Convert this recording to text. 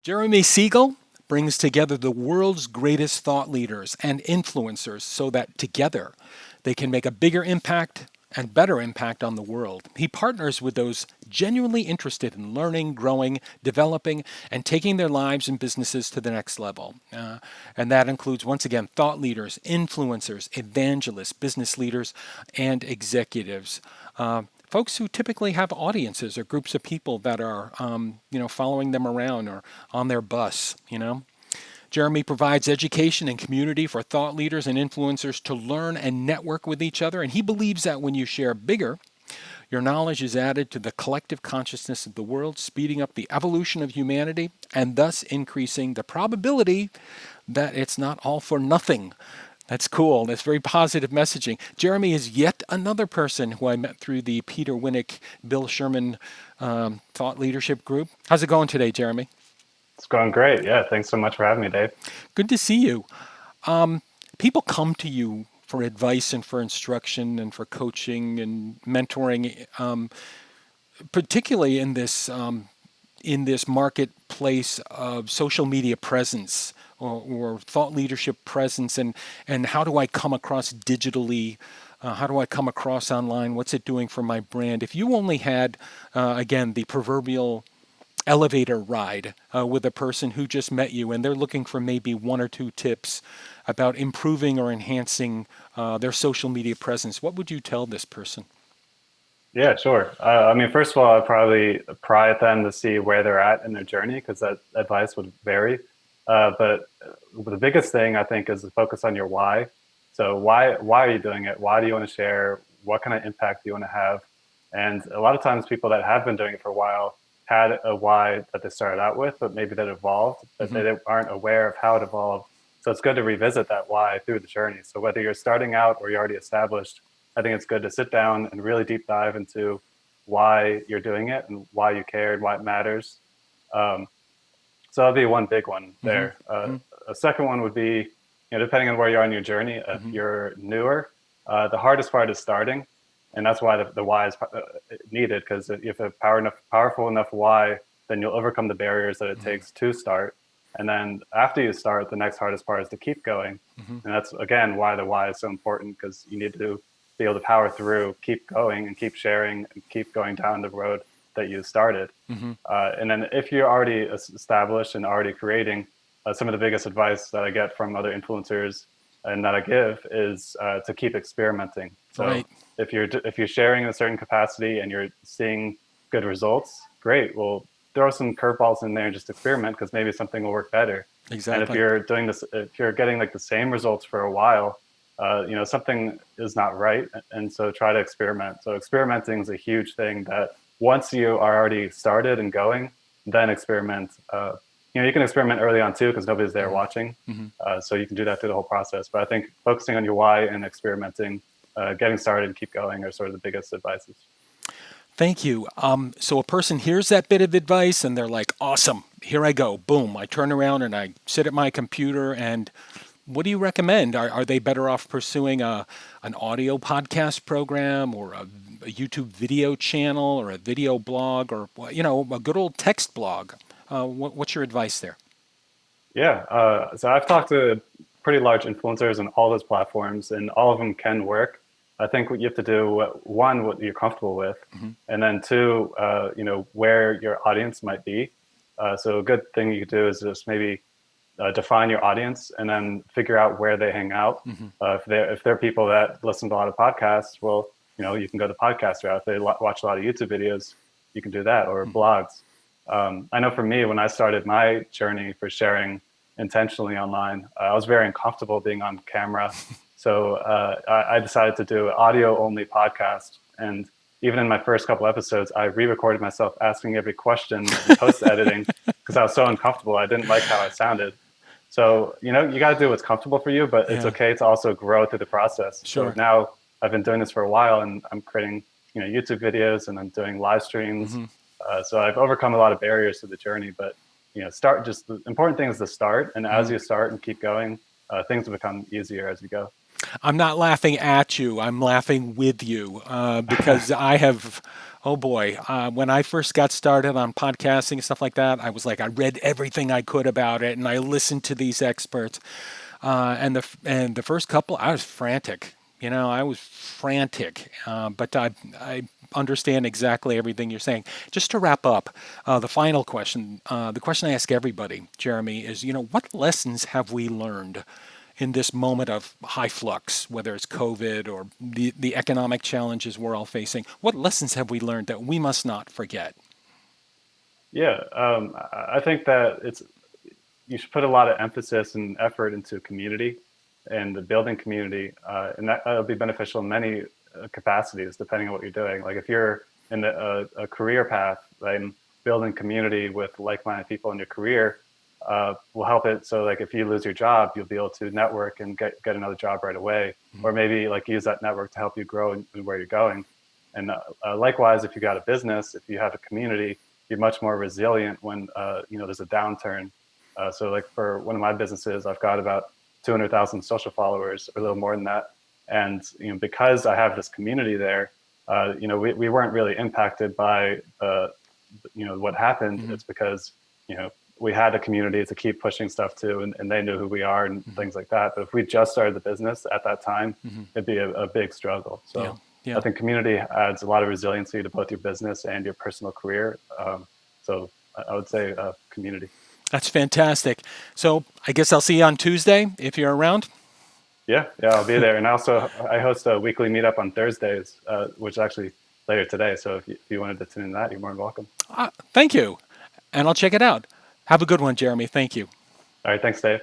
Jeremy Segal brings together the world's greatest thought leaders and influencers so that together they can make a bigger impact and better impact on the world. He partners with those genuinely interested in learning, growing, developing, and taking their lives and businesses to the next level. And that includes, once again, thought leaders, influencers, evangelists, business leaders, and executives. Folks who typically have audiences or groups of people that are, following them around or on their bus. Jeremy provides education and community for thought leaders and influencers to learn and network with each other. And he believes that when you share bigger, your knowledge is added to the collective consciousness of the world, speeding up the evolution of humanity and thus increasing the probability that it's not all for nothing. That's cool. That's very positive messaging. Jeremy is yet another person who I met through the Peter Winnick, Bill Sherman Thought Leadership Group. How's it going today, Jeremy? It's going great. Yeah, thanks so much for having me, Dave. Good to see you. People come to you for advice and for instruction and for coaching and mentoring, particularly in this marketplace of social media presence or thought leadership presence, and how do I come across digitally? How do I come across online? What's it doing for my brand? If you only had, again, the proverbial elevator ride with a person who just met you and they're looking for maybe one or two tips about improving or enhancing their social media presence, what would you tell this person? Yeah, sure. First of all, I'd probably pry at them to see where they're at in their journey because that advice would vary. But the biggest thing I think is to focus on your why. So why are you doing it? Why do you want to share? What kind of impact do you want to have? And a lot of times people that have been doing it for a while had a why that they started out with, but maybe that evolved, but they aren't aware of how it evolved. So it's good to revisit that why through the journey. So whether you're starting out or you're already established, I think it's good to sit down and really deep dive into why you're doing it and why you care and why it matters. So that'll be one big one there. A second one would be, depending on where you are in your journey, if you're newer, the hardest part is starting. And that's why the why is needed, because if you have a powerful enough why, then you'll overcome the barriers that it takes to start. And then after you start, the next hardest part is to keep going. And that's, again, why the why is so important, because you need to be able to power through, keep going and keep sharing and keep going down the road that you started. And then if you're already established and already creating, some of the biggest advice that I get from other influencers and that I give is to keep experimenting. So Right. if you're sharing in a certain capacity and you're seeing good results, great. Well, throw some curveballs in there and just experiment, because maybe something will work better. Exactly. And if you're doing this, if you're getting like the same results for a while, something is not right. And so try to experiment. So experimenting is a huge thing that once you are already started and going, then experiment. You can experiment early on too, because nobody's there watching. So you can do that through the whole process. But I think focusing on your why and experimenting, getting started and keep going are sort of the biggest advices. Thank you. So a person hears that bit of advice and they're like, awesome, here I go. Boom. I turn around and I sit at my computer, and what do you recommend? Are they better off pursuing an audio podcast program or a YouTube video channel or a video blog or, a good old text blog? What's your advice there? Yeah. So I've talked to pretty large influencers on all those platforms, and all of them can work. I think what you have to do, one, what you're comfortable with, and then two, where your audience might be. So a good thing you could do is just maybe define your audience and then figure out where they hang out. If they're people that listen to a lot of podcasts, well, you can go the podcast route. If they watch a lot of YouTube videos, you can do that, or blogs. I know for me, when I started my journey for sharing intentionally online, I was very uncomfortable being on camera. So I decided to do an audio-only podcast. And even in my first couple episodes, I re-recorded myself asking every question in post-editing because I was so uncomfortable. I didn't like how I sounded. So, you got to do what's comfortable for you, but it's okay to also grow through the process. Sure. So now I've been doing this for a while, and I'm creating, YouTube videos, and I'm doing live streams. So I've overcome a lot of barriers to the journey, but, the important thing is to start. And as you start and keep going, things will become easier as you go. I'm not laughing at you. I'm laughing with you because I have, oh boy, when I first got started on podcasting and stuff like that, I was like, I read everything I could about it and I listened to these experts. And the first couple, I was frantic. I was frantic. But I understand exactly everything you're saying. Just to wrap up, the final question, the question I ask everybody, Jeremy, is, what lessons have we learned in this moment of high flux, whether it's COVID or the economic challenges we're all facing? What lessons have we learned that we must not forget? Yeah, I think that you should put a lot of emphasis and effort into community and the building community, and that'll be beneficial in many capacities depending on what you're doing. Like if you're in a career path, then building community with like-minded people in your career will help it. So like if you lose your job, you'll be able to network and get another job right away, or maybe like use that network to help you grow in where you're going. And likewise, if you got a business, if you have a community, you're much more resilient when there's a downturn. So like for one of my businesses, I've got about 200,000 social followers, or a little more than that. And because I have this community there, we weren't really impacted by what happened. Mm-hmm. It's because we had a community to keep pushing stuff to, and they knew who we are and Mm-hmm. things like that. But if we just started the business at that time, Mm-hmm. it'd be a big struggle. Yeah. So I Yeah. think community adds a lot of resiliency to both your business and your personal career. So I would say community. That's fantastic. So I guess I'll see you on Tuesday if you're around. Yeah, I'll be there. And also, I host a weekly meetup on Thursdays, which is actually later today. So if you wanted to tune in that, you're more than welcome. Thank you. And I'll check it out. Have a good one, Jeremy. Thank you. All right, thanks, Dave.